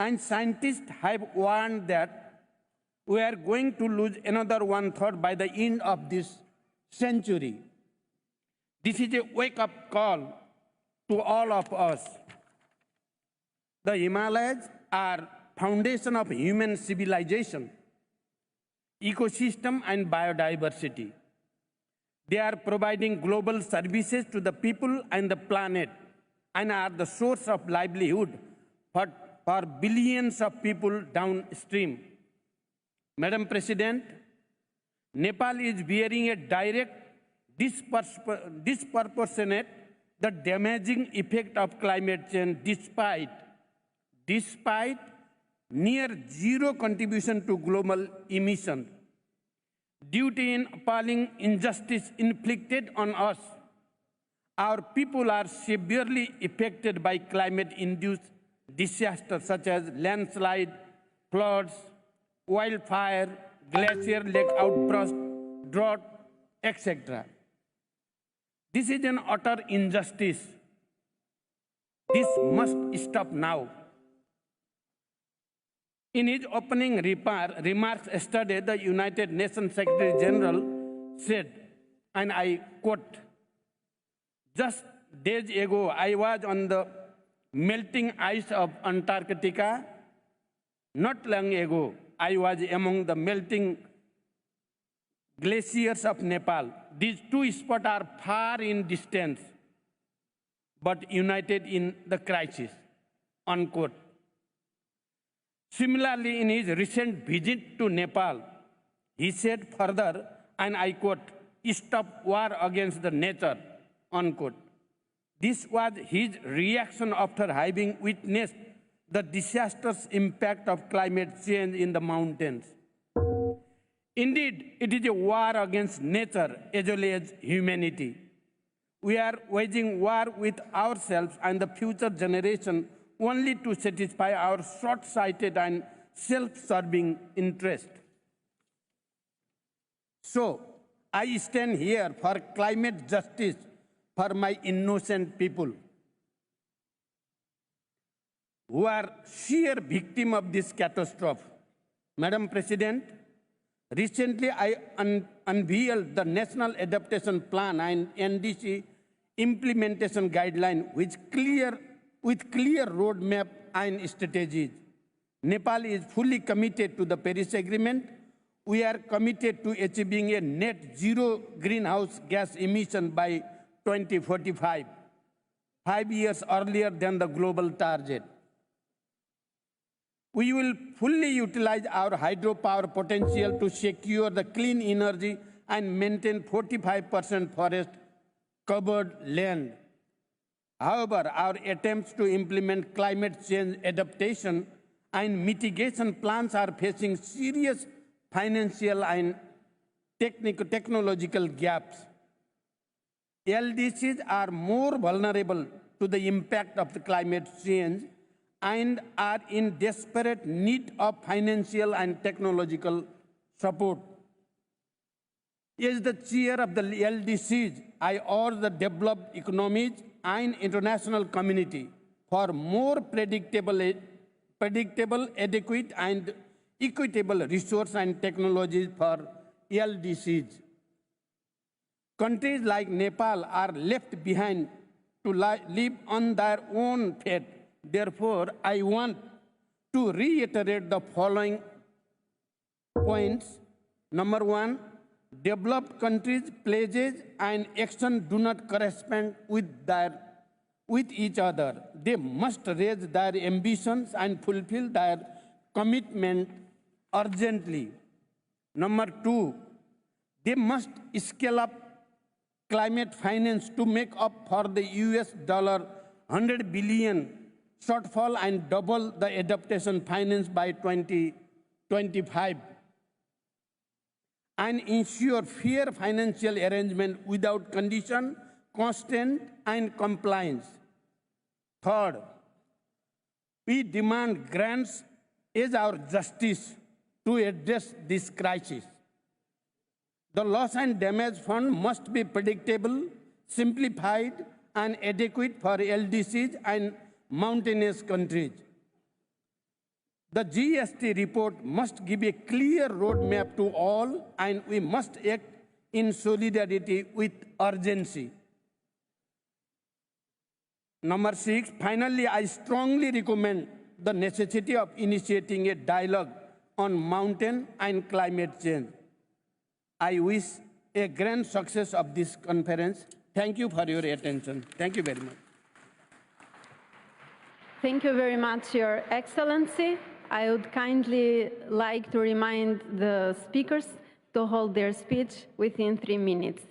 And scientists have warned that we are going to lose another one-third by the end of this century. This is a wake-up call to all of us. The Himalayas are foundation of human civilization, ecosystem, and biodiversity. They are providing global services to the people and the planet and are the source of livelihood for billions of people downstream. Madam President, Nepal is bearing a direct, disproportionate, the damaging effect of climate change despite near zero contribution to global emissions. Due to an appalling injustice inflicted on us, our people are severely affected by climate-induced disasters such as landslide, floods, wildfire, glacier lake outburst, drought, etc. This is an utter injustice. This must stop now. In his opening remarks yesterday, the United Nations Secretary General said, and I quote, "Just days ago, I was on the melting ice of Antarctica. Not long ago, I was among the melting glaciers of Nepal. These two spots are far in distance, but united in the crisis," unquote. Similarly, in his recent visit to Nepal, he said further, and I quote, "Stop war against the nature," unquote. This was his reaction after having witnessed the disastrous impact of climate change in the mountains. Indeed, it is a war against nature as well as humanity. We are waging war with ourselves and the future generation only to satisfy our short-sighted and self-serving interest. So, I stand here for climate justice for my innocent people who are sheer victims of this catastrophe. Madam President, recently I unveiled the National Adaptation Plan and NDC implementation guideline with clear roadmap and strategies. Nepal is fully committed to the Paris Agreement. We are committed to achieving a net zero greenhouse gas emission by 2045, 5 years earlier than the global target. We will fully utilize our hydropower potential to secure the clean energy and maintain 45% forest covered land. However, our attempts to implement climate change adaptation and mitigation plans are facing serious financial and technological gaps. LDCs are more vulnerable to the impact of the climate change and are in desperate need of financial and technological support. As the chair of the LDCs, I urge the developed economies and international community for more predictable, adequate, and equitable resource and technologies for LDCs. Countries like Nepal are left behind to live on their own fate. Therefore, I want to reiterate the following points. Number one, developed countries' pledges and action do not correspond with each other. They must raise their ambitions and fulfill their commitment urgently. Number two, they must scale up climate finance to make up for the US $100 billion shortfall and double the adaptation finance by 2025. And ensure fair financial arrangement without condition, constraint, and compliance. Third, we demand grants as our justice to address this crisis. The loss and damage fund must be predictable, simplified, and adequate for LDCs and mountainous countries. The GST report must give a clear roadmap to all, and we must act in solidarity with urgency. Number 6, finally, I strongly recommend the necessity of initiating a dialogue on mountain and climate change. I wish a grand success of this conference. Thank you for your attention. Thank you very much. Thank you very much, Your Excellency. I would kindly like to remind the speakers to hold their speech within 3 minutes.